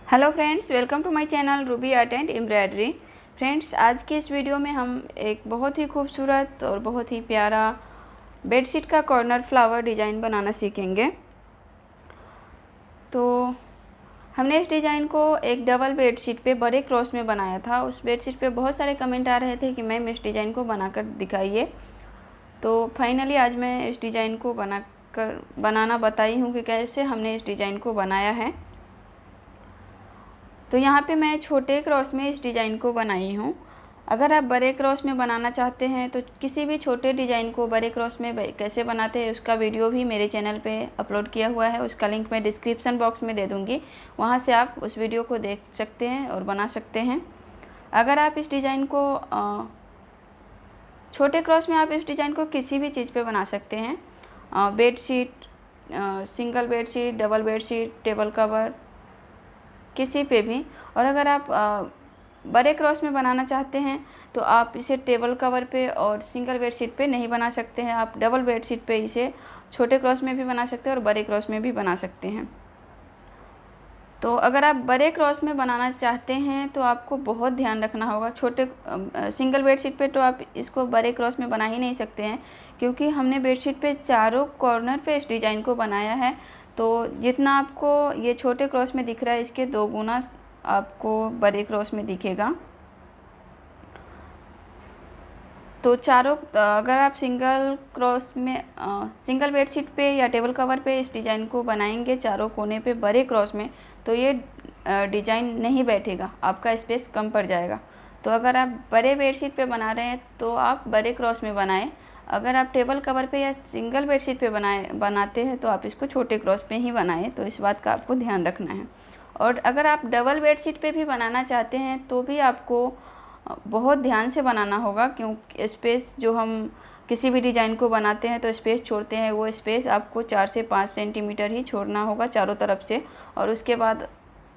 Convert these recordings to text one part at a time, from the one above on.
Hello friends, welcome to my channel Ruby art and embroidery. Friends, आज की इस video में हम एक बहुत ही खूबसूरत और बहुत ही प्यारा बेडशीट का कॉर्नर फ्लावर डिज़ाइन बनाना सीखेंगे। तो हमने इस डिज़ाइन को एक डबल बेडशीट पे बड़े क्रॉस में बनाया था। उस बेडशीट पे बहुत सारे कमेंट आ रहे थे कि मैम इस डिज़ाइन को बनाकर दिखाइए। तो फाइनली आज मैं इस डिज़ाइन को बनाना बताई हूँ कि कैसे हमने इस डिज़ाइन को बनाया है। तो यहाँ पे मैं छोटे क्रॉस में इस डिज़ाइन को बनाई हूँ। अगर आप बड़े क्रॉस में बनाना चाहते हैं तो किसी भी छोटे डिज़ाइन को बड़े क्रॉस में कैसे बनाते हैं उसका वीडियो भी मेरे चैनल पे अपलोड किया हुआ है। उसका लिंक मैं डिस्क्रिप्शन बॉक्स में दे दूँगी, वहाँ से आप उस वीडियो को देख सकते हैं और बना सकते हैं। अगर आप इस डिज़ाइन को छोटे क्रॉस में आप इस डिज़ाइन को किसी भी चीज़ पे बना सकते हैं, bedsheet, single bedsheet, double bedsheet, table cover, किसी पे भी। और अगर आप बड़े क्रॉस में बनाना चाहते हैं तो आप इसे टेबल कवर पे और सिंगल बेडशीट पे नहीं बना सकते हैं। आप डबल बेडशीट पे इसे छोटे क्रॉस में भी बना सकते हैं और बड़े क्रॉस में भी बना सकते हैं। तो अगर आप बड़े क्रॉस में बनाना चाहते हैं तो आपको बहुत ध्यान रखना होगा। सिंगल बेडशीट पे तो आप इसको बड़े क्रॉस में बना ही नहीं सकते हैं, क्योंकि हमने बेडशीट पे चारों कॉर्नर पे इस डिज़ाइन को बनाया है। तो जितना आपको ये छोटे क्रॉस में दिख रहा है, इसके 2 गुना आपको बड़े क्रॉस में दिखेगा। तो अगर आप सिंगल बेडशीट पे या टेबल कवर पे इस डिज़ाइन को बनाएंगे चारों कोने पे बड़े क्रॉस में, तो ये डिज़ाइन नहीं बैठेगा, आपका स्पेस कम पड़ जाएगा। तो अगर आप बड़े बेडशीट पे बना रहे हैं तो आप बड़े क्रॉस में बनाएं। अगर आप टेबल कवर पे या सिंगल बेडशीट पे बनाते हैं तो आप इसको छोटे क्रॉस पे ही बनाएं। तो इस बात का आपको ध्यान रखना है। और अगर आप डबल बेडशीट पे भी बनाना चाहते हैं तो भी आपको बहुत ध्यान से बनाना होगा, क्योंकि स्पेस जो हम किसी भी डिज़ाइन को बनाते हैं तो स्पेस छोड़ते हैं, वो स्पेस आपको 4 से 5 सेंटीमीटर ही छोड़ना होगा चारों तरफ से। और उसके बाद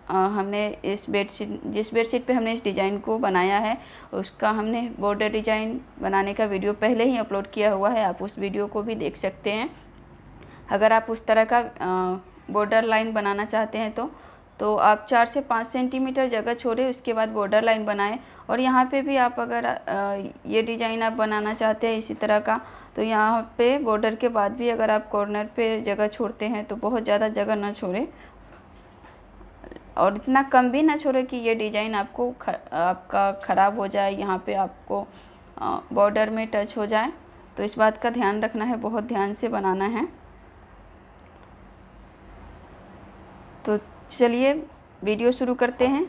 हमने जिस बेडशीट पे हमने इस डिज़ाइन को बनाया है उसका हमने बॉर्डर डिज़ाइन बनाने का वीडियो पहले ही अपलोड किया हुआ है, आप उस वीडियो को भी देख सकते हैं। अगर आप उस तरह का बॉर्डर लाइन बनाना चाहते हैं तो आप 4 से 5 सेंटीमीटर जगह छोड़े, उसके बाद बॉर्डर लाइन बनाएं। और यहाँ पे भी आप अगर ये डिज़ाइन आप बनाना चाहते हैं इसी तरह का, तो यहाँ पे बॉर्डर के बाद भी अगर आप कॉर्नर पे जगह छोड़ते हैं तो बहुत ज़्यादा जगह ना छोड़ें और इतना कम भी ना छोड़े कि ये डिज़ाइन आपका ख़राब हो जाए, यहाँ पे आपको बॉर्डर में टच हो जाए। तो इस बात का ध्यान रखना है, बहुत ध्यान से बनाना है। तो चलिए वीडियो शुरू करते हैं।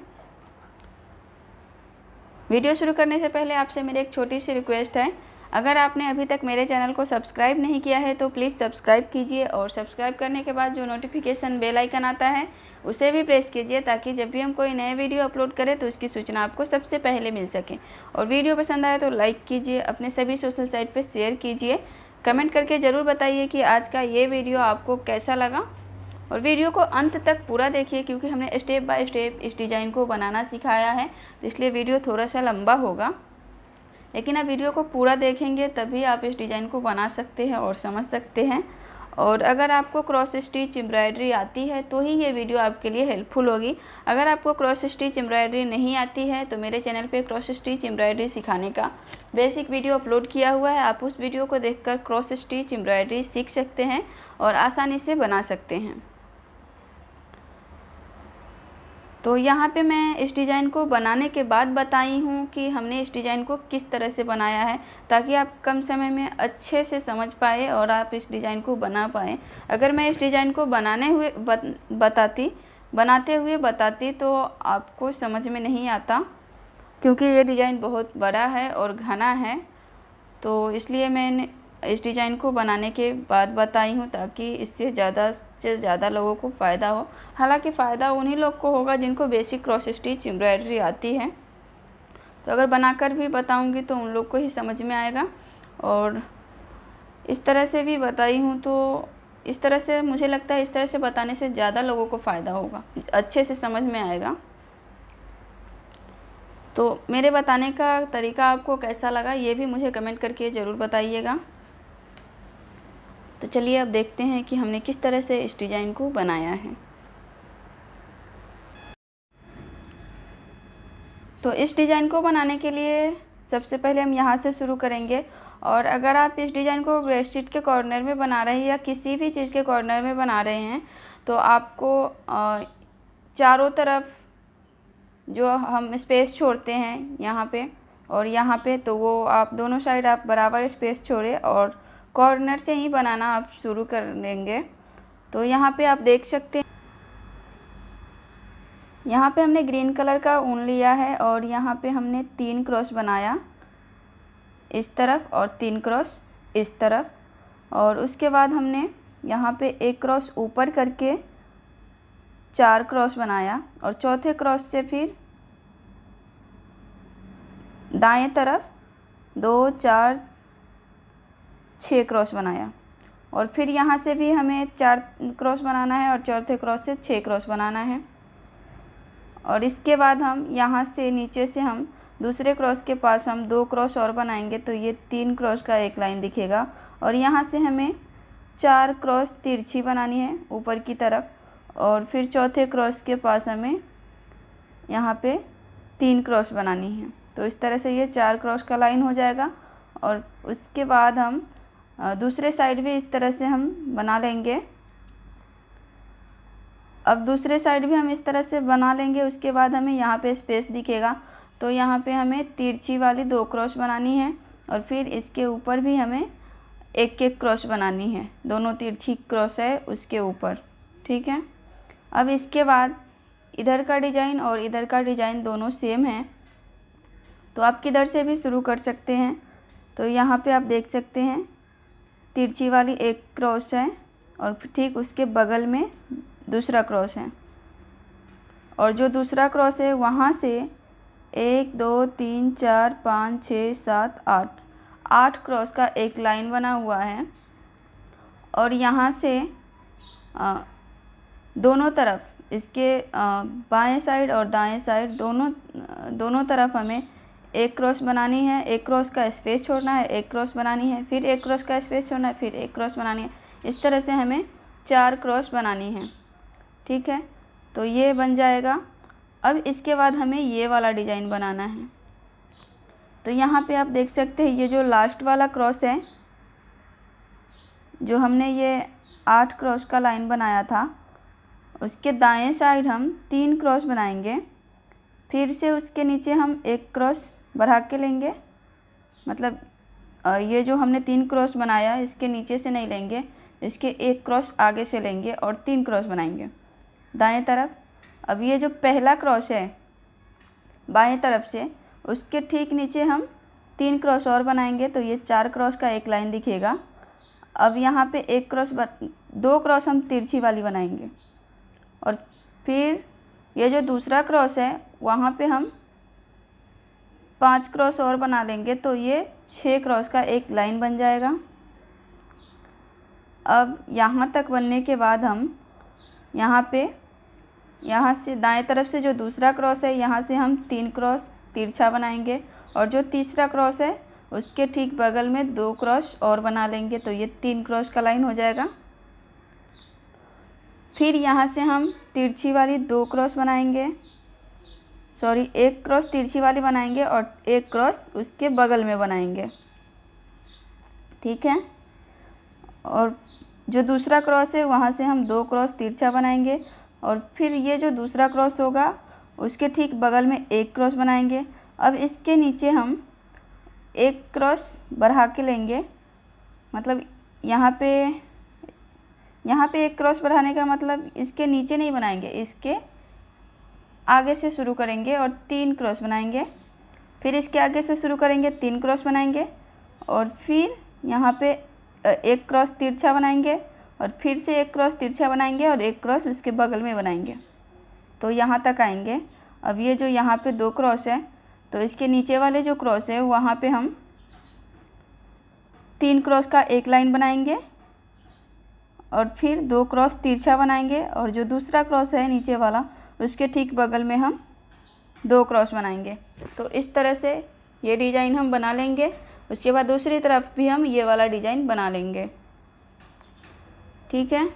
वीडियो शुरू करने से पहले आपसे मेरी एक छोटी सी रिक्वेस्ट है, अगर आपने अभी तक मेरे चैनल को सब्सक्राइब नहीं किया है तो प्लीज़ सब्सक्राइब कीजिए, और सब्सक्राइब करने के बाद जो नोटिफिकेशन बेल आइकन आता है उसे भी प्रेस कीजिए, ताकि जब भी हम कोई नए वीडियो अपलोड करें तो उसकी सूचना आपको सबसे पहले मिल सके। और वीडियो पसंद आए तो लाइक कीजिए, अपने सभी सोशल साइट पर शेयर कीजिए, कमेंट करके ज़रूर बताइए कि आज का ये वीडियो आपको कैसा लगा। और वीडियो को अंत तक पूरा देखिए, क्योंकि हमने स्टेप बाय स्टेप इस डिज़ाइन को बनाना सिखाया है, तो इसलिए वीडियो थोड़ा सा लंबा होगा। लेकिन आप वीडियो को पूरा देखेंगे तभी आप इस डिज़ाइन को बना सकते हैं और समझ सकते हैं। और अगर आपको क्रॉस स्टिच एम्ब्रॉयडरी आती है तो ही ये वीडियो आपके लिए हेल्पफुल होगी। अगर आपको क्रॉस स्टिच एम्ब्रॉयडरी नहीं आती है तो मेरे चैनल पे क्रॉस स्टिच एम्ब्रॉयडरी सिखाने का बेसिक वीडियो अपलोड किया हुआ है, आप उस वीडियो को देखकर क्रॉस स्टिच एम्ब्रॉयडरी सीख सकते हैं और आसानी से बना सकते हैं। तो यहाँ पे मैं इस डिज़ाइन को बनाने के बाद बताई हूँ कि हमने इस डिज़ाइन को किस तरह से बनाया है, ताकि आप कम समय में अच्छे से समझ पाए और आप इस डिज़ाइन को बना पाएँ। अगर मैं इस डिज़ाइन को बनाते हुए बताती तो आपको समझ में नहीं आता, क्योंकि ये डिज़ाइन बहुत बड़ा है और घना है। तो इसलिए मैंने इस डिज़ाइन को बनाने के बाद बताई हूँ, ताकि इससे ज़्यादा से ज़्यादा लोगों को फ़ायदा हो। हालांकि फ़ायदा उन्हीं लोग को होगा जिनको बेसिक क्रॉस स्टिच एम्ब्रॉयडरी आती है। तो अगर बनाकर भी बताऊँगी तो उन लोग को ही समझ में आएगा। और इस तरह से भी बताई हूँ तो इस तरह से मुझे लगता है इस तरह से बताने से ज़्यादा लोगों को फ़ायदा होगा, अच्छे से समझ में आएगा। तो मेरे बताने का तरीका आपको कैसा लगा ये भी मुझे कमेंट करके ज़रूर बताइएगा। तो चलिए अब देखते हैं कि हमने किस तरह से इस डिज़ाइन को बनाया है। तो इस डिज़ाइन को बनाने के लिए सबसे पहले हम यहाँ से शुरू करेंगे। और अगर आप इस डिज़ाइन को बेडशीट के कॉर्नर में बना रहे हैं या किसी भी चीज़ के कॉर्नर में बना रहे हैं तो आपको चारों तरफ जो हम स्पेस छोड़ते हैं यहाँ पे और यहाँ पे, तो वो आप दोनों साइड आप बराबर स्पेस छोड़े और कॉर्नर से ही बनाना आप शुरू कर देंगे। तो यहाँ पे आप देख सकते हैं, यहाँ पे हमने ग्रीन कलर का ऊन लिया है और यहाँ पे हमने 3 क्रॉस बनाया इस तरफ और 3 क्रॉस इस तरफ। और उसके बाद हमने यहाँ पे 1 क्रॉस ऊपर करके 4 क्रॉस बनाया और चौथे क्रॉस से फिर दाएं तरफ 2 4 6 क्रॉस बनाया और फिर यहाँ से भी हमें 4 क्रॉस बनाना है और चौथे क्रॉस से 6 क्रॉस बनाना है। और इसके बाद हम यहाँ से नीचे से हम दूसरे क्रॉस के पास हम 2 क्रॉस और बनाएंगे तो ये 3 क्रॉस का एक लाइन दिखेगा। और यहाँ से हमें 4 क्रॉस तिरछी बनानी है ऊपर की तरफ और फिर चौथे क्रॉस के पास हमें यहाँ पे 3 क्रॉस बनानी है। तो इस तरह से ये 4 क्रॉस का लाइन हो जाएगा। और उसके बाद हम दूसरे साइड भी इस तरह से हम बना लेंगे। अब दूसरे साइड भी हम इस तरह से बना लेंगे। उसके बाद हमें यहाँ पे स्पेस दिखेगा तो यहाँ पे हमें तिरछी वाली 2 क्रॉस बनानी है और फिर इसके ऊपर भी हमें 1 क्रॉस बनानी है, दोनों तिरछी क्रॉस है उसके ऊपर। ठीक है। अब इसके बाद इधर का डिज़ाइन और इधर का डिज़ाइन दोनों सेम है तो आप किधर से भी शुरू कर सकते हैं। तो यहाँ पे आप देख सकते हैं तिरछी वाली 1 क्रॉस है और ठीक उसके बगल में दूसरा क्रॉस है और जो दूसरा क्रॉस है वहाँ से 1 2 3 4 5 6 7 8 क्रॉस का एक लाइन बना हुआ है। और यहाँ से दोनों तरफ इसके बाएं साइड और दाएं साइड दोनों तरफ हमें 1 क्रॉस बनानी है, 1 क्रॉस का स्पेस छोड़ना है, 1 क्रॉस बनानी है, फिर 1 क्रॉस का स्पेस छोड़ना है, फिर 1 क्रॉस बनानी है। इस तरह से हमें 4 क्रॉस बनानी है। ठीक है। तो ये बन जाएगा। अब इसके बाद हमें ये वाला डिज़ाइन बनाना है। तो यहाँ पे आप देख सकते हैं ये जो लास्ट वाला क्रॉस है, जो हमने ये 8 क्रॉस का लाइन बनाया था, उसके दाएं साइड हम 3 क्रॉस बनाएंगे। फिर से उसके नीचे हम 1 क्रॉस बढ़ा के लेंगे, मतलब ये जो हमने 3 क्रॉस बनाया इसके नीचे से नहीं लेंगे, इसके 1 क्रॉस आगे से लेंगे और 3 क्रॉस बनाएंगे दाएं तरफ। अब ये जो पहला क्रॉस है बाएं तरफ से, उसके ठीक नीचे हम 3 क्रॉस और बनाएंगे तो ये 4 क्रॉस का एक लाइन दिखेगा। अब यहाँ पे 1 क्रॉस 2 क्रॉस हम तिरछी वाली बनाएंगे और फिर ये जो दूसरा क्रॉस है वहाँ पे हम 5 क्रॉस और बना लेंगे तो ये 6 क्रॉस का एक लाइन बन जाएगा। अब यहाँ तक बनने के बाद हम यहाँ से दाएं तरफ से जो दूसरा क्रॉस है यहाँ से हम 3 क्रॉस तिरछा बनाएंगे और जो तीसरा क्रॉस है उसके ठीक बगल में 2 क्रॉस और बना लेंगे तो ये 3 क्रॉस का लाइन हो जाएगा। फिर यहाँ से हम तिरछी वाली 2 क्रॉस बनाएंगे, 1 क्रॉस तिरछी वाली बनाएंगे और 1 क्रॉस उसके बगल में बनाएंगे। ठीक है। और जो दूसरा क्रॉस है वहाँ से हम 2 क्रॉस तिरछा बनाएंगे और फिर ये जो दूसरा क्रॉस होगा उसके ठीक बगल में 1 क्रॉस बनाएंगे। अब इसके नीचे हम 1 क्रॉस बढ़ा के लेंगे, मतलब यहाँ पे 1 क्रॉस बढ़ाने का मतलब इसके नीचे नहीं बनाएंगे, इसके आगे से शुरू करेंगे और 3 क्रॉस बनाएंगे। फिर इसके आगे से शुरू करेंगे, 3 क्रॉस बनाएंगे और फिर यहाँ पे 1 क्रॉस तिरछा बनाएंगे और फिर से 1 क्रॉस तिरछा बनाएंगे और 1 क्रॉस उसके बगल में बनाएंगे तो यहाँ तक आएंगे। अब ये जो यहाँ पे 2 क्रॉस है तो इसके नीचे वाले जो क्रॉस है वहाँ पे हम 3 क्रॉस का एक लाइन बनाएंगे और फिर 2 क्रॉस तिरछा बनाएंगे और जो दूसरा क्रॉस है नीचे वाला उसके ठीक बगल में हम 2 क्रॉस बनाएंगे। तो इस तरह से ये डिज़ाइन हम बना लेंगे। उसके बाद दूसरी तरफ भी हम ये वाला डिज़ाइन बना लेंगे। ठीक है।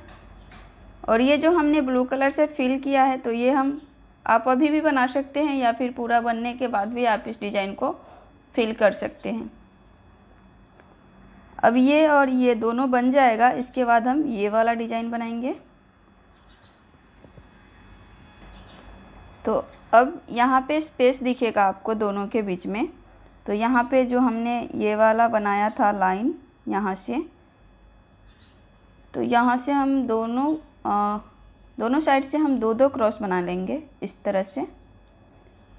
और ये जो हमने ब्लू कलर से फिल किया है तो ये हम आप अभी भी बना सकते हैं या फिर पूरा बनने के बाद भी आप इस डिज़ाइन को फिल कर सकते हैं। अब ये और ये दोनों बन जाएगा, इसके बाद हम ये वाला डिज़ाइन बनाएंगे। तो अब यहाँ पे स्पेस दिखेगा आपको दोनों के बीच में। तो यहाँ पे जो हमने ये वाला बनाया था लाइन यहाँ से, तो यहाँ से हम दोनों साइड से हम दो क्रॉस बना लेंगे इस तरह से।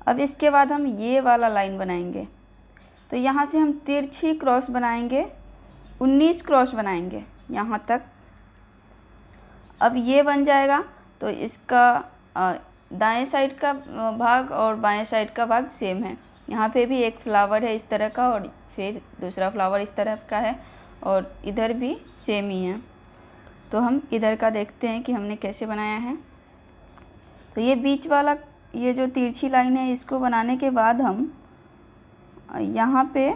अब इसके बाद हम ये वाला लाइन बनाएंगे। तो यहाँ से हम तिरछी क्रॉस बनाएंगे, 19 क्रॉस बनाएंगे यहाँ तक। अब ये बन जाएगा। तो इसका दाएं साइड का भाग और बाएं साइड का भाग सेम है। यहाँ पे भी एक फ्लावर है इस तरह का और फिर दूसरा फ्लावर इस तरह का है और इधर भी सेम ही है। तो हम इधर का देखते हैं कि हमने कैसे बनाया है। तो ये बीच वाला ये जो तिरछी लाइन है, इसको बनाने के बाद हम यहाँ पे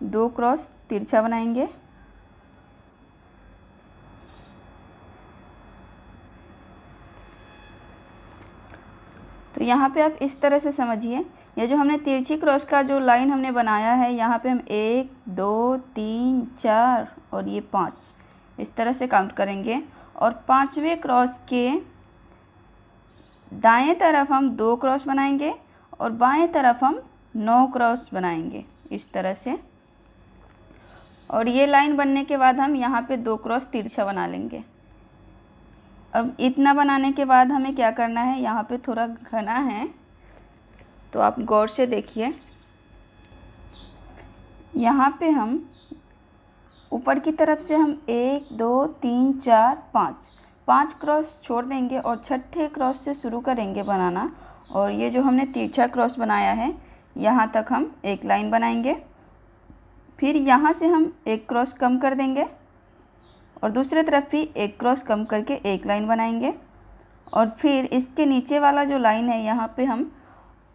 2 क्रॉस तिरछा बनाएंगे। तो यहाँ पे आप इस तरह से समझिए, ये जो हमने तिरछी क्रॉस का जो लाइन हमने बनाया है, यहाँ पे हम 1 2 3 4 और ये 5 इस तरह से काउंट करेंगे। और 5वें क्रॉस के दाएं तरफ हम 2 क्रॉस बनाएंगे और बाएं तरफ हम 9 क्रॉस बनाएंगे इस तरह से। और ये लाइन बनने के बाद हम यहाँ पे 2 क्रॉस तिरछा बना लेंगे। अब इतना बनाने के बाद हमें क्या करना है, यहाँ पे थोड़ा घना है तो आप गौर से देखिए। यहाँ पे हम ऊपर की तरफ से हम 1 2 3 4 5 क्रॉस छोड़ देंगे और छठे क्रॉस से शुरू करेंगे बनाना। और ये जो हमने तिरछा क्रॉस बनाया है, यहाँ तक हम एक लाइन बनाएंगे। फिर यहाँ से हम एक क्रॉस कम कर देंगे और दूसरे तरफ भी एक क्रॉस कम करके एक लाइन बनाएंगे। और फिर इसके नीचे वाला जो लाइन है, यहाँ पे हम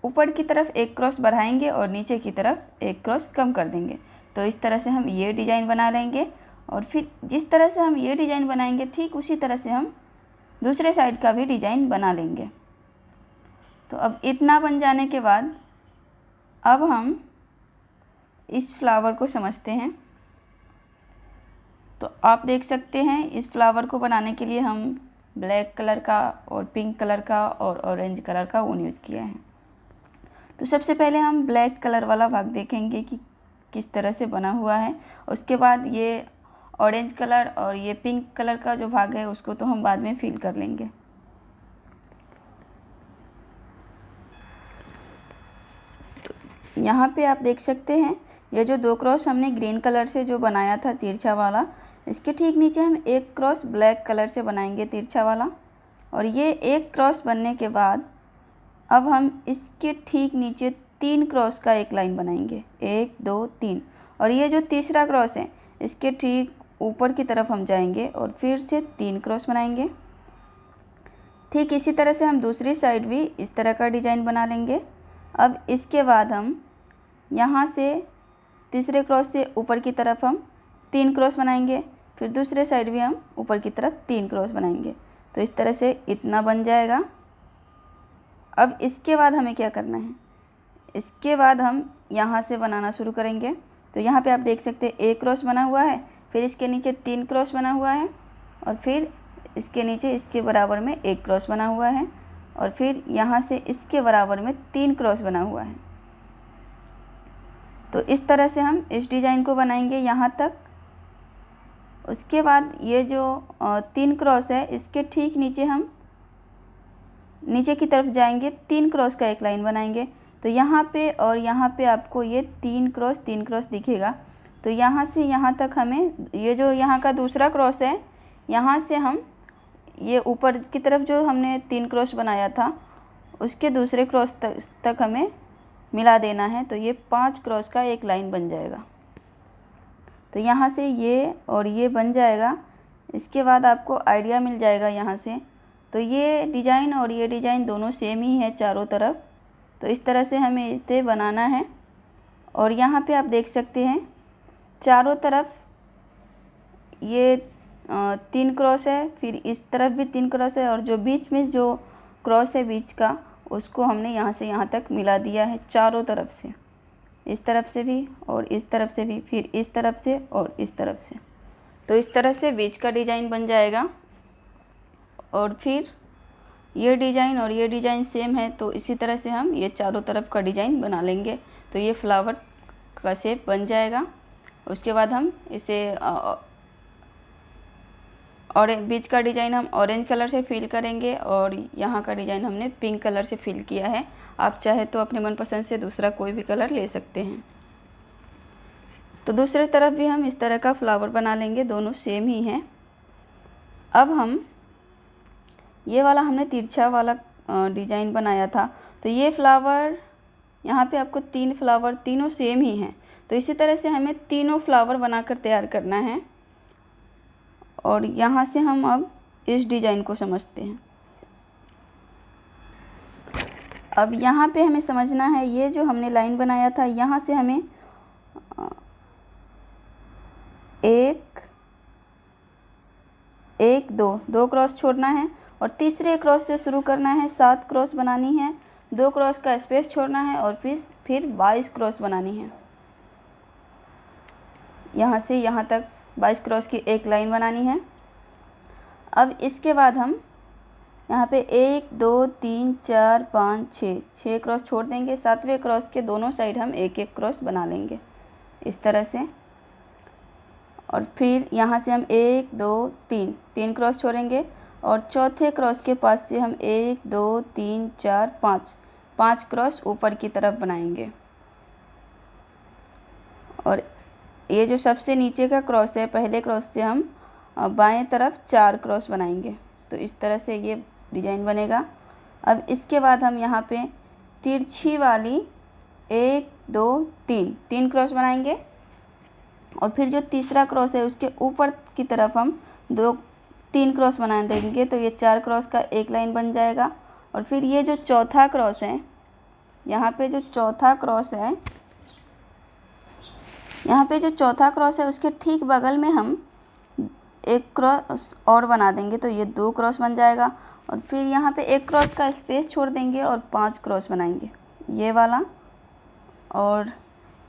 ऊपर की तरफ एक क्रॉस बढ़ाएंगे और नीचे की तरफ एक क्रॉस कम कर देंगे। तो इस तरह से हम ये डिज़ाइन बना लेंगे। और फिर जिस तरह से हम ये डिज़ाइन बनाएंगे, ठीक उसी तरह से हम दूसरे साइड का भी डिज़ाइन बना लेंगे। तो अब इतना बन जाने के बाद अब हम इस फ्लावर को समझते हैं। तो आप देख सकते हैं, इस फ्लावर को बनाने के लिए हम ब्लैक कलर का और पिंक कलर का और ऑरेंज कलर का ऊन यूज किया है। तो सबसे पहले हम ब्लैक कलर वाला भाग देखेंगे कि किस तरह से बना हुआ है। उसके बाद ये ऑरेंज कलर और ये पिंक कलर का जो भाग है, उसको तो हम बाद में फिल कर लेंगे। तो यहाँ पे आप देख सकते हैं, ये जो 2 क्रॉस हमने ग्रीन कलर से जो बनाया था तिरछा वाला, इसके ठीक नीचे हम एक क्रॉस ब्लैक कलर से बनाएंगे तिरछा वाला। और ये एक क्रॉस बनने के बाद अब हम इसके ठीक नीचे 3 क्रॉस का एक लाइन बनाएंगे, 1 2 3। और ये जो तीसरा क्रॉस है, इसके ठीक ऊपर की तरफ हम जाएंगे और फिर से 3 क्रॉस बनाएंगे। ठीक इसी तरह से हम दूसरी साइड भी इस तरह का डिज़ाइन बना लेंगे। अब इसके बाद हम यहाँ से तीसरे क्रॉस से ऊपर की तरफ हम 3 क्रॉस बनाएंगे, फिर दूसरे साइड भी हम ऊपर की तरफ 3 क्रॉस बनाएंगे। तो इस तरह से इतना बन जाएगा। अब इसके बाद हमें क्या करना है, इसके बाद हम यहाँ से बनाना शुरू करेंगे। तो यहाँ पे आप देख सकते हैं एक क्रॉस बना हुआ है, फिर इसके नीचे 3 क्रॉस बना हुआ है और फिर इसके नीचे इसके बराबर में एक क्रॉस बना हुआ है और फिर यहाँ से इसके बराबर में 3 क्रॉस बना हुआ है। तो इस तरह से हम इस डिज़ाइन को बनाएंगे यहाँ तक। उसके बाद ये जो 3 क्रॉस है, इसके ठीक नीचे हम नीचे की तरफ जाएंगे, 3 क्रॉस का एक लाइन बनाएंगे। तो यहाँ पे और यहाँ पे आपको ये 3 क्रॉस दिखेगा। तो यहाँ से यहाँ तक हमें ये जो यहाँ का दूसरा क्रॉस है, यहाँ से हम ये ऊपर की तरफ जो हमने 3 क्रॉस बनाया था, उसके दूसरे क्रॉस तक हमें मिला देना है। तो ये 5 क्रॉस का एक लाइन बन जाएगा। तो यहाँ से ये और ये बन जाएगा। इसके बाद आपको आइडिया मिल जाएगा यहाँ से। तो ये डिज़ाइन और ये डिज़ाइन दोनों सेम ही है चारों तरफ। तो इस तरह से हमें इसे बनाना है। और यहाँ पे आप देख सकते हैं चारों तरफ ये 3 क्रॉस है, फिर इस तरफ भी 3 क्रॉस है और जो बीच में जो क्रॉस है बीच का, उसको हमने यहाँ से यहाँ तक मिला दिया है चारों तरफ से, इस तरफ से भी और इस तरफ से भी, फिर इस तरफ से और इस तरफ से। तो इस तरह से बीच का डिज़ाइन बन जाएगा। और फिर ये डिज़ाइन और ये डिज़ाइन सेम है, तो इसी तरह से हम ये चारों तरफ का डिज़ाइन बना लेंगे। तो ये फ्लावर का शेप बन जाएगा। उसके बाद हम इसे और बीच का डिज़ाइन हम ऑरेंज कलर से फिल करेंगे और यहाँ का डिज़ाइन हमने पिंक कलर से फिल किया है। आप चाहे तो अपने मनपसंद से दूसरा कोई भी कलर ले सकते हैं। तो दूसरी तरफ भी हम इस तरह का फ्लावर बना लेंगे, दोनों सेम ही हैं। अब हम ये वाला हमने तिरछा वाला डिज़ाइन बनाया था, तो ये फ्लावर यहाँ पे आपको 3 फ्लावर तीनों सेम ही हैं। तो इसी तरह से हमें तीनों फ्लावर बनाकर तैयार करना है। और यहाँ से हम अब इस डिज़ाइन को समझते हैं। अब यहाँ पे हमें समझना है, ये जो हमने लाइन बनाया था यहाँ से हमें दो क्रॉस छोड़ना है और तीसरे क्रॉस से शुरू करना है, 7 क्रॉस बनानी है, 2 क्रॉस का स्पेस छोड़ना है और फिर 22 क्रॉस बनानी है। यहाँ से यहाँ तक 22 क्रॉस की एक लाइन बनानी है। अब इसके बाद हम यहाँ पे 1 2 3 4 5 6 क्रॉस छोड़ देंगे। 7वें क्रॉस के दोनों साइड हम एक एक क्रॉस बना लेंगे इस तरह से। और फिर यहाँ से हम 1 2 3 क्रॉस छोड़ेंगे और चौथे क्रॉस के पास से हम 1 2 3 4 5 क्रॉस ऊपर की तरफ बनाएंगे। और ये जो सबसे नीचे का क्रॉस है, पहले क्रॉस से हम बाएं तरफ 4 क्रॉस बनाएंगे। तो इस तरह से ये डिज़ाइन बनेगा। अब इसके बाद हम यहाँ पे तिरछी वाली 1 2 3 क्रॉस बनाएंगे और फिर जो तीसरा क्रॉस है उसके ऊपर की तरफ हम 3 क्रॉस बना देंगे। तो ये 4 क्रॉस का एक लाइन बन जाएगा। और फिर ये जो चौथा क्रॉस है, यहाँ पे जो चौथा क्रॉस है उसके ठीक बगल में हम एक क्रॉस और बना देंगे। तो ये 2 क्रॉस बन जाएगा। और फिर यहाँ पे 1 क्रॉस का स्पेस छोड़ देंगे और 5 क्रॉस बनाएंगे, ये वाला। और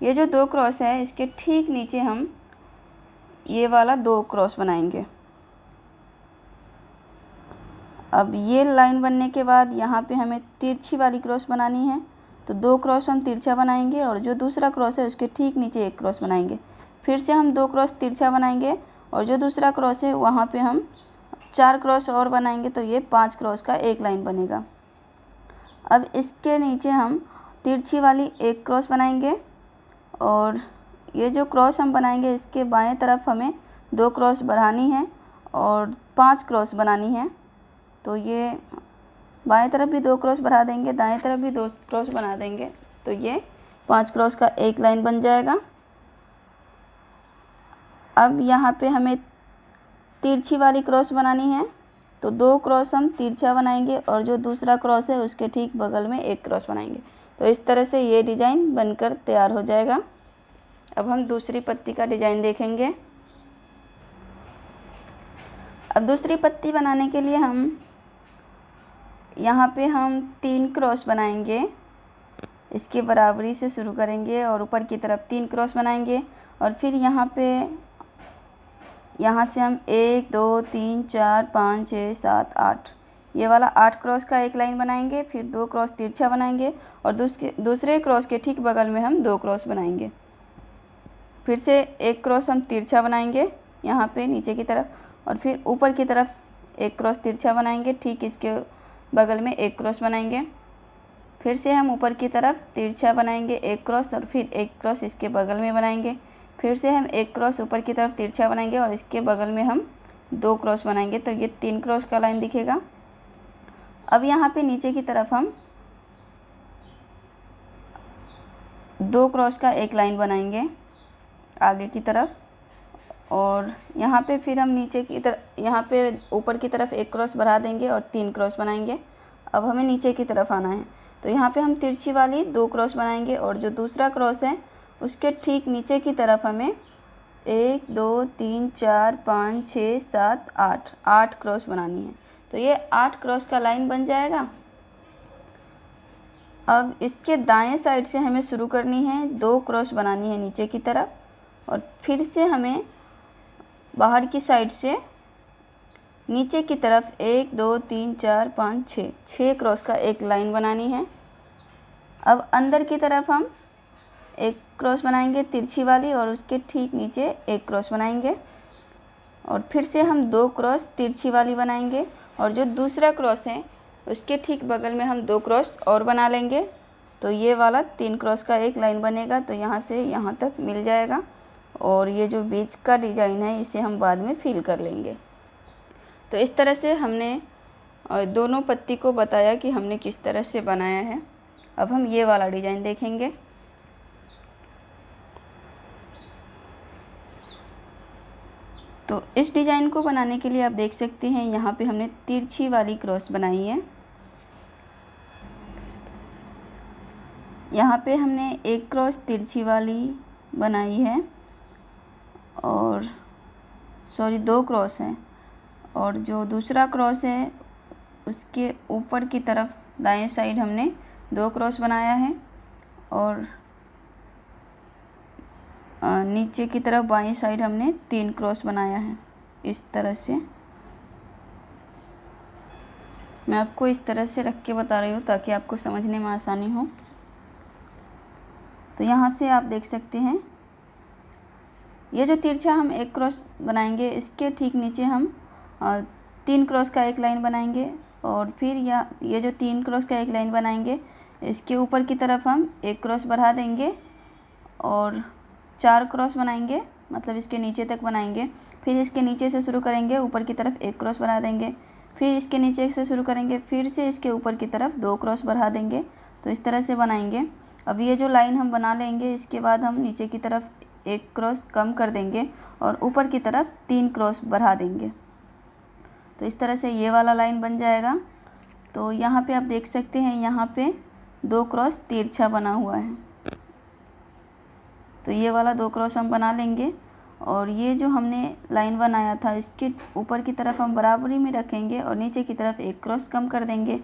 ये जो 2 क्रॉस है इसके ठीक नीचे हम ये वाला 2 क्रॉस बनाएंगे। अब ये लाइन बनने के बाद यहाँ पे हमें तिरछी वाली क्रॉस बनानी है। तो 2 क्रॉस हम तिरछा बनाएंगे और जो दूसरा क्रॉस है उसके ठीक नीचे 1 क्रॉस बनाएंगे। फिर से हम 2 क्रॉस तिरछा बनाएंगे और जो दूसरा क्रॉस है वहाँ पे हम 4 क्रॉस और बनाएंगे। तो ये 5 क्रॉस का एक लाइन बनेगा। अब इसके नीचे हम तिरछी वाली 1 क्रॉस बनाएंगे और ये जो क्रॉस हम बनाएंगे इसके बाएं तरफ हमें 2 क्रॉस बढ़ानी है और 5 क्रॉस बनानी है। तो ये बाएं तरफ भी 2 क्रॉस बढ़ा देंगे, दाएं तरफ भी 2 क्रॉस बना देंगे। तो ये 5 क्रॉस का एक लाइन बन जाएगा। अब यहाँ पे हमें तिरछी वाली क्रॉस बनानी है। तो 2 क्रॉस हम तिरछा बनाएंगे और जो दूसरा क्रॉस है उसके ठीक बगल में 1 क्रॉस बनाएंगे। तो इस तरह से ये डिज़ाइन बनकर तैयार हो जाएगा। अब हम दूसरी पत्ती का डिज़ाइन देखेंगे। अब दूसरी पत्ती बनाने के लिए हम यहाँ पे हम 3 क्रॉस बनाएंगे, इसके बराबरी से शुरू करेंगे और ऊपर की तरफ 3 क्रॉस बनाएंगे। और फिर यहाँ से हम 1 2 3 4 5 6 7 8 ये वाला 8 क्रॉस का एक लाइन बनाएंगे। फिर 2 क्रॉस तिरछा बनाएंगे और दूसरे क्रॉस के ठीक बगल में हम 2 क्रॉस बनाएंगे। फिर से 1 क्रॉस हम तिरछा बनाएंगे यहाँ पे नीचे की तरफ और फिर ऊपर की तरफ 1 क्रॉस तिरछा बनाएंगे, ठीक इसके बगल में 1 क्रॉस बनाएंगे। फिर से हम ऊपर की तरफ तिरछा बनाएंगे 1 क्रॉस और फिर 1 क्रॉस इसके बगल में बनाएंगे। फिर से हम 1 क्रॉस ऊपर की तरफ तिरछा बनाएंगे और इसके बगल में हम 2 क्रॉस बनाएंगे। तो ये 3 क्रॉस का लाइन दिखेगा। अब यहाँ पे नीचे की तरफ हम 2 क्रॉस का एक लाइन बनाएंगे आगे की तरफ और यहाँ पे फिर हम नीचे की तरफ यहाँ पे ऊपर की तरफ 1 क्रॉस बढ़ा देंगे और 3 क्रॉस बनाएंगे। अब हमें नीचे की तरफ आना है। तो यहाँ पे हम तिरछी वाली 2 क्रॉस बनाएंगे और जो दूसरा क्रॉस है उसके ठीक नीचे की तरफ हमें 1 2 3 4 5 6 7 8 क्रॉस बनानी है। तो ये 8 क्रॉस का लाइन बन जाएगा। अब इसके दाएं साइड से हमें शुरू करनी है, 2 क्रॉस बनानी है नीचे की तरफ और फिर से हमें बाहर की साइड से नीचे की तरफ 1 2 3 4 5 6 क्रॉस का एक लाइन बनानी है। अब अंदर की तरफ हम एक क्रॉस बनाएंगे तिरछी वाली और उसके ठीक नीचे एक क्रॉस बनाएंगे और फिर से हम 2 क्रॉस तिरछी वाली बनाएंगे और जो दूसरा क्रॉस है उसके ठीक बगल में हम 2 क्रॉस और बना लेंगे। तो ये वाला 3 क्रॉस का एक लाइन बनेगा, तो यहाँ से यहाँ तक मिल जाएगा और ये जो बीच का डिज़ाइन है इसे हम बाद में फिल कर लेंगे। तो इस तरह से हमने दोनों पत्ती को बताया कि हमने किस तरह से बनाया है। अब हम ये वाला डिज़ाइन देखेंगे। तो इस डिज़ाइन को बनाने के लिए आप देख सकते हैं यहाँ पे हमने तिरछी वाली क्रॉस बनाई है। यहाँ पे हमने एक क्रॉस तिरछी वाली बनाई है और 2 क्रॉस हैं और जो दूसरा क्रॉस है उसके ऊपर की तरफ दाएं साइड हमने 2 क्रॉस बनाया है और नीचे की तरफ बाईं साइड हमने 3 क्रॉस बनाया है। इस तरह से मैं आपको इस तरह से रख के बता रही हूँ ताकि आपको समझने में आसानी हो। तो यहाँ से आप देख सकते हैं ये जो तिरछा हम एक क्रॉस बनाएंगे इसके ठीक नीचे हम 3 क्रॉस का एक लाइन बनाएंगे और फिर ये जो 3 क्रॉस का एक लाइन बनाएंगे इसके ऊपर की तरफ हम एक क्रॉस बढ़ा देंगे और 4 क्रॉस बनाएंगे, मतलब इसके नीचे तक बनाएंगे। फिर इसके नीचे से शुरू करेंगे, ऊपर की तरफ एक क्रॉस बढ़ा देंगे, फिर इसके नीचे से शुरू करेंगे, फिर से इसके ऊपर की तरफ 2 क्रॉस बढ़ा देंगे। तो इस तरह से बनाएंगे। अब ये जो लाइन हम बना लेंगे इसके बाद हम नीचे की तरफ एक क्रॉस कम कर देंगे और ऊपर की तरफ 3 क्रॉस बढ़ा देंगे। तो इस तरह से ये वाला लाइन बन जाएगा। तो यहाँ पे आप देख सकते हैं यहाँ पे 2 क्रॉस तिरछा बना हुआ है। तो ये वाला 2 क्रॉस हम बना लेंगे और ये जो हमने लाइन बनाया था इसके ऊपर की तरफ हम बराबरी में रखेंगे और नीचे की तरफ एक क्रॉस कम कर देंगे।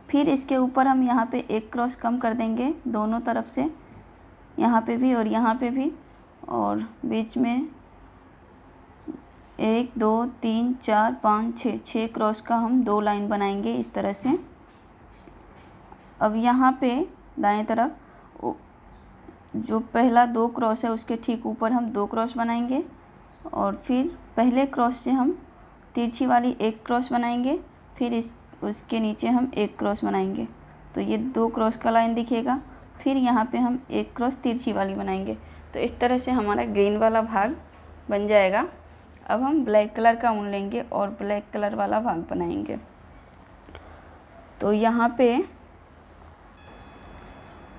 फिर इसके ऊपर हम यहाँ पे एक क्रॉस कम कर देंगे दोनों तरफ से, यहाँ पे भी और यहाँ पे भी, और बीच में 1 2 3 4 5 6 क्रॉस का हम 2 लाइन बनाएंगे इस तरह से। अब यहाँ पे दाएं तरफ जो पहला 2 क्रॉस है उसके ठीक ऊपर हम 2 क्रॉस बनाएंगे और फिर पहले क्रॉस से हम तिरछी वाली एक क्रॉस बनाएंगे, फिर उसके नीचे हम एक क्रॉस बनाएंगे। तो ये 2 क्रॉस का लाइन दिखेगा। फिर यहाँ पे हम एक क्रॉस तिरछी वाली बनाएंगे। तो इस तरह से हमारा ग्रीन वाला भाग बन जाएगा। अब हम ब्लैक कलर का ऊन लेंगे और ब्लैक कलर वाला भाग बनाएंगे। तो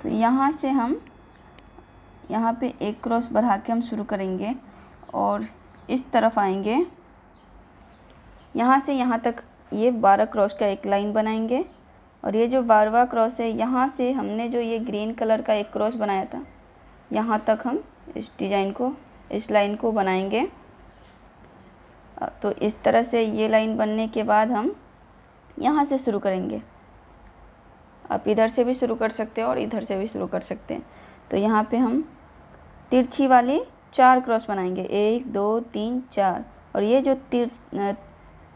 यहाँ से हम यहाँ पे एक क्रॉस बढ़ा के हम शुरू करेंगे और इस तरफ आएंगे। यहाँ से यहाँ तक ये 12 क्रॉस का एक लाइन बनाएंगे और ये जो 12वां क्रॉस है यहाँ से हमने जो ये ग्रीन कलर का एक क्रॉस बनाया था यहाँ तक हम इस लाइन को बनाएंगे। तो इस तरह से ये लाइन बनने के बाद हम यहाँ से शुरू करेंगे। आप इधर से भी शुरू कर सकते हैं और इधर से भी शुरू कर सकते हैं। तो यहाँ पे हम तिरछी वाली 4 क्रॉस बनाएंगे, 1 2 3 4, और ये जो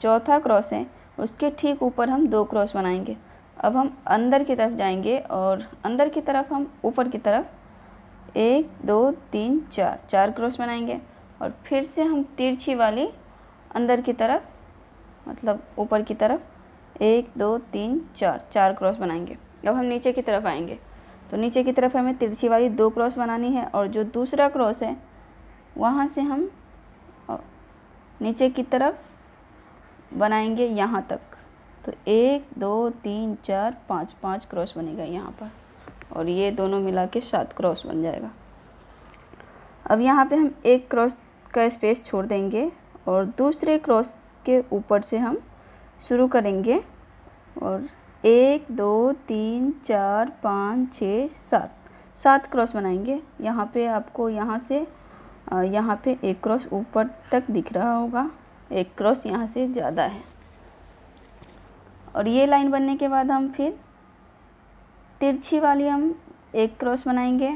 चौथा क्रॉस है उसके ठीक ऊपर हम 2 क्रॉस बनाएंगे। अब हम अंदर की तरफ जाएंगे और अंदर की तरफ हम ऊपर की तरफ 1 2 3 4 क्रॉस बनाएंगे और फिर से हम तिरछी वाली अंदर की तरफ, मतलब ऊपर की तरफ 1 2 3 4 क्रॉस बनाएंगे। अब हम नीचे की तरफ आएंगे। तो नीचे की तरफ हमें तिरछी वाली 2 क्रॉस बनानी है और जो दूसरा क्रॉस है वहाँ से हम नीचे की तरफ बनाएंगे यहाँ तक। तो 1 2 3 4 5 क्रॉस बनेगा यहाँ पर और ये दोनों मिला के 7 क्रॉस बन जाएगा। अब यहाँ पे हम एक क्रॉस का स्पेस छोड़ देंगे और दूसरे क्रॉस के ऊपर से हम शुरू करेंगे और 1 2 3 4 5 6 7 क्रॉस बनाएंगे। यहाँ पे आपको यहाँ से यहाँ पे एक क्रॉस ऊपर तक दिख रहा होगा, एक क्रॉस यहाँ से ज़्यादा है। और ये लाइन बनने के बाद हम फिर तिरछी वाली हम एक क्रॉस बनाएंगे,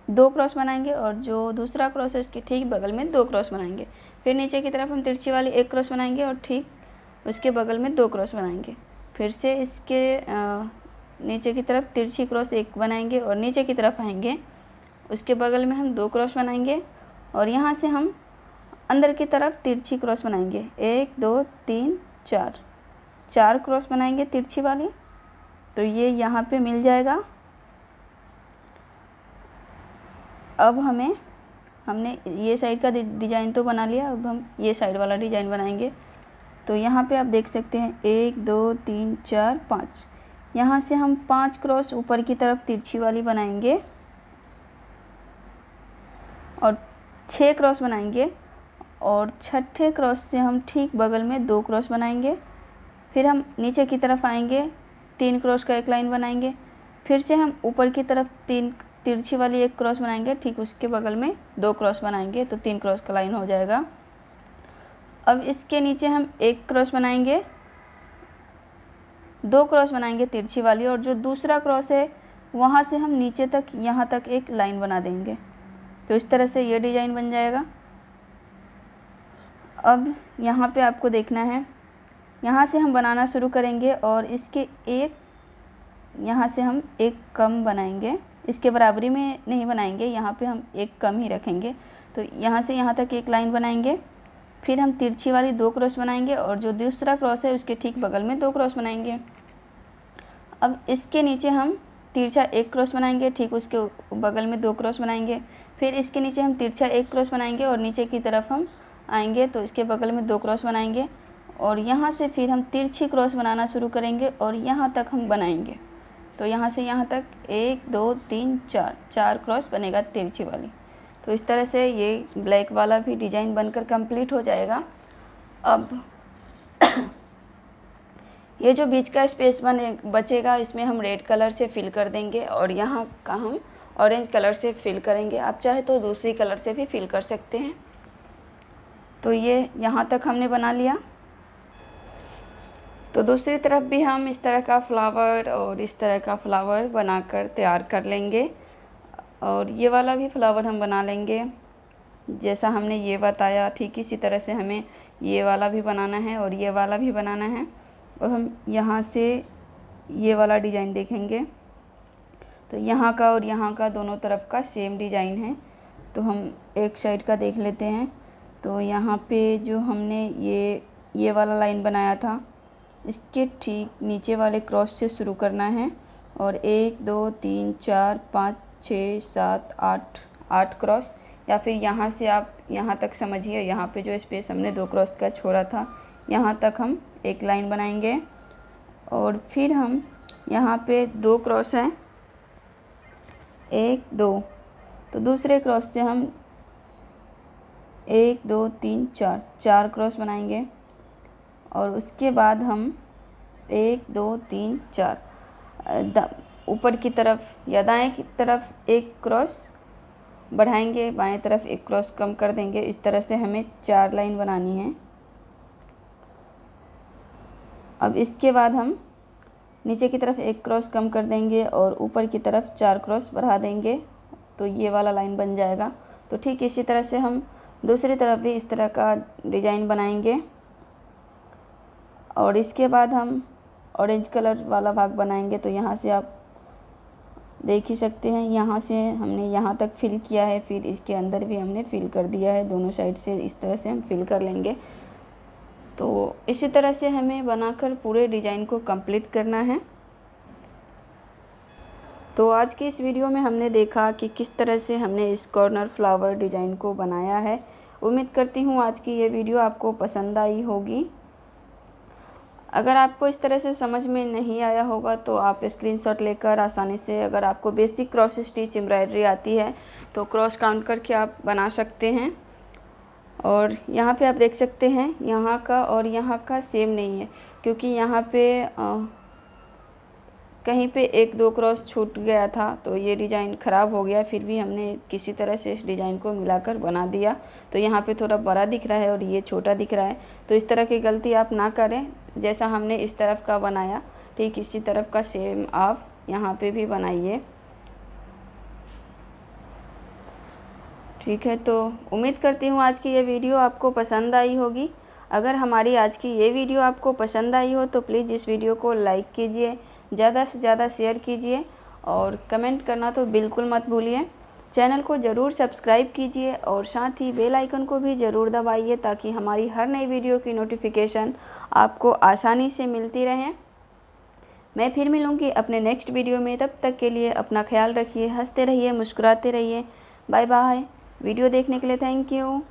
2 क्रॉस बनाएंगे और जो दूसरा क्रॉस है उसके ठीक बगल में 2 क्रॉस बनाएंगे। फिर नीचे की तरफ हम तिरछी वाली एक क्रॉस बनाएंगे और ठीक उसके बगल में 2 क्रॉस बनाएंगे। फिर से इसके नीचे की तरफ तिरछी क्रॉस एक बनाएंगे और नीचे की तरफ आएंगे, उसके बगल में हम 2 क्रॉस बनाएंगे और यहाँ से हम अंदर की तरफ तिरछी क्रॉस बनाएंगे। 1 2 3 4, 4 क्रॉस बनाएंगे तिरछी वाली, तो ये यहाँ पे मिल जाएगा। अब हमने ये साइड का डिज़ाइन तो बना लिया, अब हम ये साइड वाला डिज़ाइन बनाएंगे। तो यहाँ पे आप देख सकते हैं 1 2 3 4 5, यहाँ से हम 5 क्रॉस ऊपर की तरफ तिरछी वाली बनाएंगे और 6 क्रॉस बनाएंगे और छठे क्रॉस से हम ठीक बगल में 2 क्रॉस बनाएंगे। फिर हम नीचे की तरफ आएंगे, 3 क्रॉस का एक लाइन बनाएंगे। फिर से हम ऊपर की तरफ 3 तिरछी वाली एक क्रॉस बनाएंगे, ठीक उसके बगल में 2 क्रॉस बनाएंगे, तो 3 क्रॉस का लाइन हो जाएगा। अब इसके नीचे हम एक क्रॉस बनाएंगे, 2 क्रॉस बनाएंगे तिरछी वाली और जो दूसरा क्रॉस है वहाँ से हम नीचे तक यहाँ तक एक लाइन बना देंगे। तो इस तरह से ये डिज़ाइन बन जाएगा। अब यहाँ पे आपको देखना है, यहाँ से हम बनाना शुरू करेंगे और इसके एक यहाँ से हम एक कम बनाएंगे, इसके बराबरी में नहीं बनाएंगे, यहाँ पे हम एक कम ही रखेंगे। तो यहाँ से यहाँ तक एक लाइन बनाएंगे, फिर हम तिरछी वाली 2 क्रॉस बनाएंगे और जो दूसरा क्रॉस है उसके ठीक बगल में 2 क्रॉस बनाएंगे। अब इसके नीचे हम तिरछा एक क्रॉस बनाएंगे, ठीक उसके बगल में 2 क्रॉस बनाएंगे। फिर इसके नीचे हम तिरछा एक क्रॉस बनाएंगे और नीचे की तरफ हम आएंगे तो इसके बगल में 2 क्रॉस बनाएंगे और यहाँ से फिर हम तिरछी क्रॉस बनाना शुरू करेंगे और यहाँ तक हम बनाएंगे। तो यहाँ से यहाँ तक 1 2 3 4, 4 क्रॉस बनेगा तिरछी वाली। तो इस तरह से ये ब्लैक वाला भी डिज़ाइन बनकर कंप्लीट हो जाएगा। अब ये जो बीच का स्पेस बचेगा इसमें हम रेड कलर से फिल कर देंगे और यहाँ का हम ऑरेंज कलर से फिल करेंगे। आप चाहे तो दूसरी कलर से भी फिल कर सकते हैं। तो ये यहाँ तक हमने बना लिया। तो दूसरी तरफ भी हम इस तरह का फ्लावर और इस तरह का फ्लावर बनाकर तैयार कर लेंगे और ये वाला भी फ्लावर हम बना लेंगे जैसा हमने ये बताया। ठीक इसी तरह से हमें ये वाला भी बनाना है और ये वाला भी बनाना है और हम यहाँ से ये वाला डिज़ाइन देखेंगे तो यहाँ का और यहाँ का दोनों तरफ का सेम डिज़ाइन है। तो हम एक साइड का देख लेते हैं। तो यहाँ पे जो हमने ये वाला लाइन बनाया था इसके ठीक नीचे वाले क्रॉस से शुरू करना है और 1 2 3 4 5 6 7 8, 8 क्रॉस, या फिर यहाँ से आप यहाँ तक समझिए, यहाँ पे जो स्पेस हमने 2 क्रॉस का छोड़ा था यहाँ तक हम एक लाइन बनाएंगे और फिर हम यहाँ पे 2 क्रॉस हैं 1 2, तो दूसरे क्रॉस से हम 1 2 3 4, 4 क्रॉस बनाएंगे और उसके बाद हम 1 2 3 4 ऊपर की तरफ या दाएं की तरफ एक क्रॉस बढ़ाएंगे, बाएं तरफ एक क्रॉस कम कर देंगे। इस तरह से हमें 4 लाइन बनानी है। अब इसके बाद हम नीचे की तरफ एक क्रॉस कम कर देंगे और ऊपर की तरफ 4 क्रॉस बढ़ा देंगे, तो ये वाला लाइन बन जाएगा। तो ठीक इसी तरह से हम दूसरी तरफ भी इस तरह का डिज़ाइन बनाएंगे और इसके बाद हम ऑरेंज कलर वाला भाग बनाएंगे। तो यहाँ से आप देख ही सकते हैं, यहाँ से हमने यहाँ तक फिल किया है, फिर इसके अंदर भी हमने फिल कर दिया है, दोनों साइड से इस तरह से हम फिल कर लेंगे। तो इसी तरह से हमें बनाकर पूरे डिज़ाइन को कंप्लीट करना है। तो आज की इस वीडियो में हमने देखा कि किस तरह से हमने इस कॉर्नर फ्लावर डिज़ाइन को बनाया है। उम्मीद करती हूँ आज की ये वीडियो आपको पसंद आई होगी। अगर आपको इस तरह से समझ में नहीं आया होगा तो आप स्क्रीनशॉट लेकर आसानी से, अगर आपको बेसिक क्रॉस स्टिच एम्ब्रॉयडरी आती है तो क्रॉस काउंट करके आप बना सकते हैं। और यहाँ पे आप देख सकते हैं यहाँ का और यहाँ का सेम नहीं है, क्योंकि यहाँ पे कहीं पे 1-2 क्रॉस छूट गया था तो ये डिज़ाइन ख़राब हो गया। फिर भी हमने किसी तरह से इस डिज़ाइन को मिलाकर बना दिया। तो यहाँ पे थोड़ा बड़ा दिख रहा है और ये छोटा दिख रहा है। तो इस तरह की गलती आप ना करें। जैसा हमने इस तरफ का बनाया ठीक इसी तरफ का सेम आप यहाँ पे भी बनाइए। ठीक है, तो उम्मीद करती हूँ आज की ये वीडियो आपको पसंद आई होगी। अगर हमारी आज की ये वीडियो आपको पसंद आई हो तो प्लीज़ इस वीडियो को लाइक कीजिए, ज़्यादा से ज़्यादा शेयर कीजिए और कमेंट करना तो बिल्कुल मत भूलिए। चैनल को ज़रूर सब्सक्राइब कीजिए और साथ ही बेल आइकन को भी ज़रूर दबाइए ताकि हमारी हर नई वीडियो की नोटिफिकेशन आपको आसानी से मिलती रहे। मैं फिर मिलूँगी अपने नेक्स्ट वीडियो में, तब तक के लिए अपना ख्याल रखिए, हंसते रहिए, मुस्कुराते रहिए। Bye bye. वीडियो देखने के लिए थैंक यू।